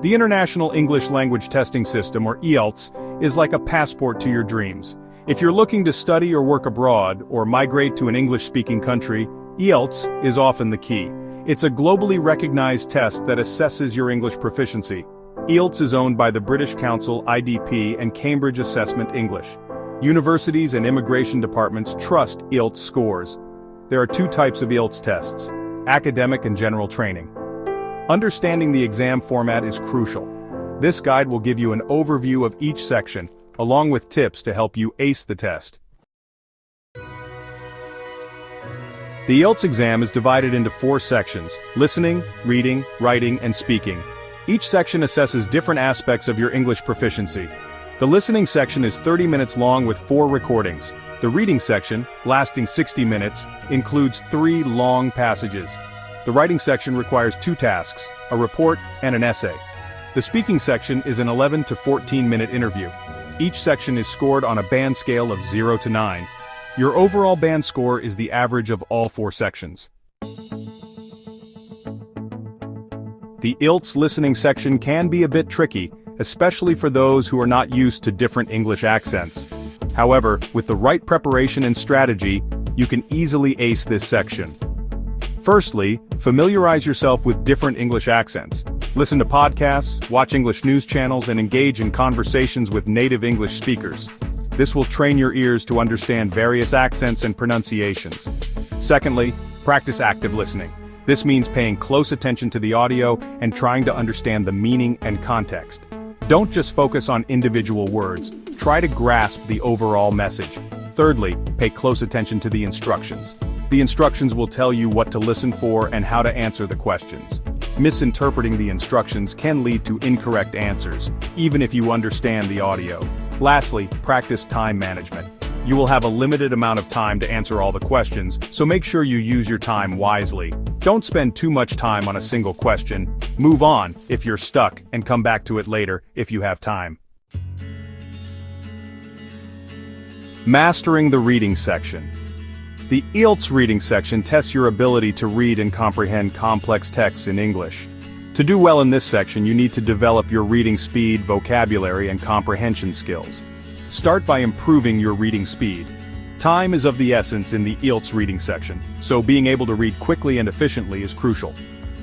The International English Language Testing System, or IELTS, is like a passport to your dreams. If you're looking to study or work abroad, or migrate to an English-speaking country, IELTS is often the key. It's a globally recognized test that assesses your English proficiency. IELTS is owned by the British Council, IDP, and Cambridge Assessment English. Universities and immigration departments trust IELTS scores. There are two types of IELTS tests: academic and general training. Understanding the exam format is crucial. This guide will give you an overview of each section, along with tips to help you ace the test. The IELTS exam is divided into 4 sections: listening, reading, writing, and speaking. Each section assesses different aspects of your English proficiency. The listening section is 30 minutes long with 4 recordings. The reading section, lasting 60 minutes, includes 3 long passages. The writing section requires 2 tasks, a report and an essay. The speaking section is an 11 to 14-minute interview. Each section is scored on a band scale of 0 to 9. Your overall band score is the average of all 4 sections. The IELTS listening section can be a bit tricky, especially for those who are not used to different English accents. However, with the right preparation and strategy, you can easily ace this section. Firstly, familiarize yourself with different English accents. Listen to podcasts, watch English news channels, and engage in conversations with native English speakers. This will train your ears to understand various accents and pronunciations. Secondly, practice active listening. This means paying close attention to the audio and trying to understand the meaning and context. Don't just focus on individual words, try to grasp the overall message. Thirdly, pay close attention to the instructions. The instructions will tell you what to listen for and how to answer the questions. Misinterpreting the instructions can lead to incorrect answers, even if you understand the audio. Lastly, practice time management. You will have a limited amount of time to answer all the questions, so make sure you use your time wisely. Don't spend too much time on a single question. Move on if you're stuck, and come back to it later if you have time. Mastering the reading section. The IELTS reading section tests your ability to read and comprehend complex texts in English. To do well in this section, you need to develop your reading speed, vocabulary, and comprehension skills. Start by improving your reading speed. Time is of the essence in the IELTS reading section, so being able to read quickly and efficiently is crucial.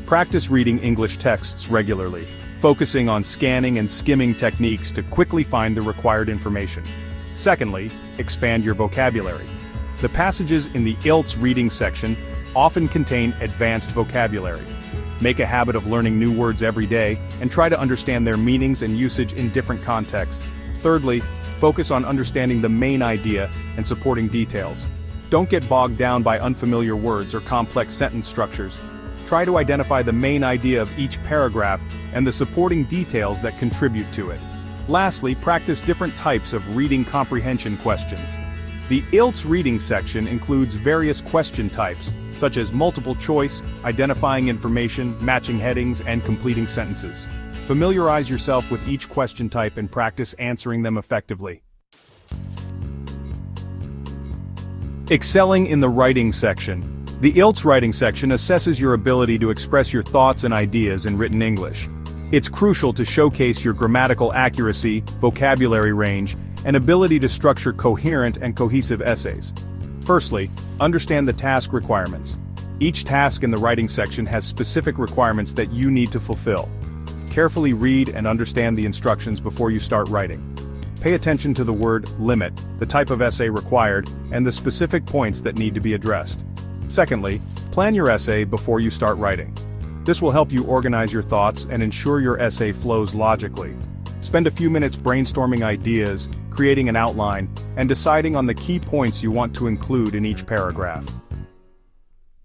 Practice reading English texts regularly, focusing on scanning and skimming techniques to quickly find the required information. Secondly, expand your vocabulary. The passages in the IELTS reading section often contain advanced vocabulary. Make a habit of learning new words every day, and try to understand their meanings and usage in different contexts. Thirdly, focus on understanding the main idea and supporting details. Don't get bogged down by unfamiliar words or complex sentence structures. Try to identify the main idea of each paragraph and the supporting details that contribute to it. Lastly, practice different types of reading comprehension questions. The IELTS reading section includes various question types, such as multiple choice, identifying information, matching headings, and completing sentences. Familiarize yourself with each question type and practice answering them effectively. Excelling in the writing section. The IELTS writing section assesses your ability to express your thoughts and ideas in written English. It's crucial to showcase your grammatical accuracy, vocabulary range, and ability to structure coherent and cohesive essays. Firstly, understand the task requirements. Each task in the writing section has specific requirements that you need to fulfill. Carefully read and understand the instructions before you start writing. Pay attention to the word limit, the type of essay required, and the specific points that need to be addressed. Secondly, plan your essay before you start writing. This will help you organize your thoughts and ensure your essay flows logically. Spend a few minutes brainstorming ideas, creating an outline, and deciding on the key points you want to include in each paragraph.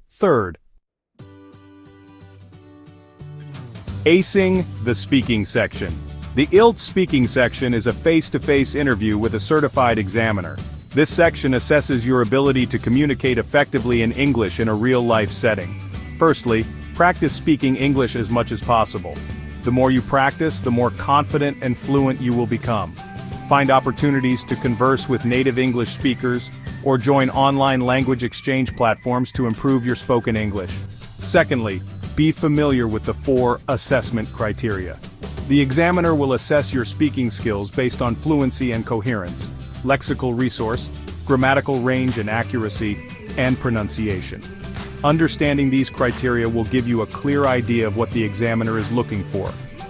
Third, acing the speaking section. The IELTS speaking section is a face-to-face interview with a certified examiner. This section assesses your ability to communicate effectively in English in a real-life setting. Firstly, practice speaking English as much as possible. The more you practice, the more confident and fluent you will become. Find opportunities to converse with native English speakers, or join online language exchange platforms to improve your spoken English. Secondly, be familiar with the 4 assessment criteria. The examiner will assess your speaking skills based on fluency and coherence, lexical resource, grammatical range and accuracy, and pronunciation. Understanding these criteria will give you a clear idea of what the examiner is looking for.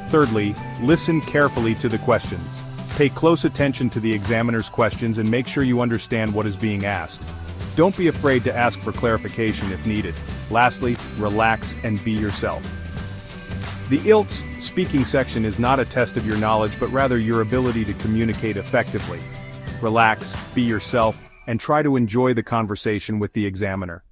Thirdly, listen carefully to the questions. Pay close attention to the examiner's questions and make sure you understand what is being asked. Don't be afraid to ask for clarification if needed. Lastly, relax and be yourself. The IELTS speaking section is not a test of your knowledge but rather your ability to communicate effectively. Relax, be yourself, and try to enjoy the conversation with the examiner.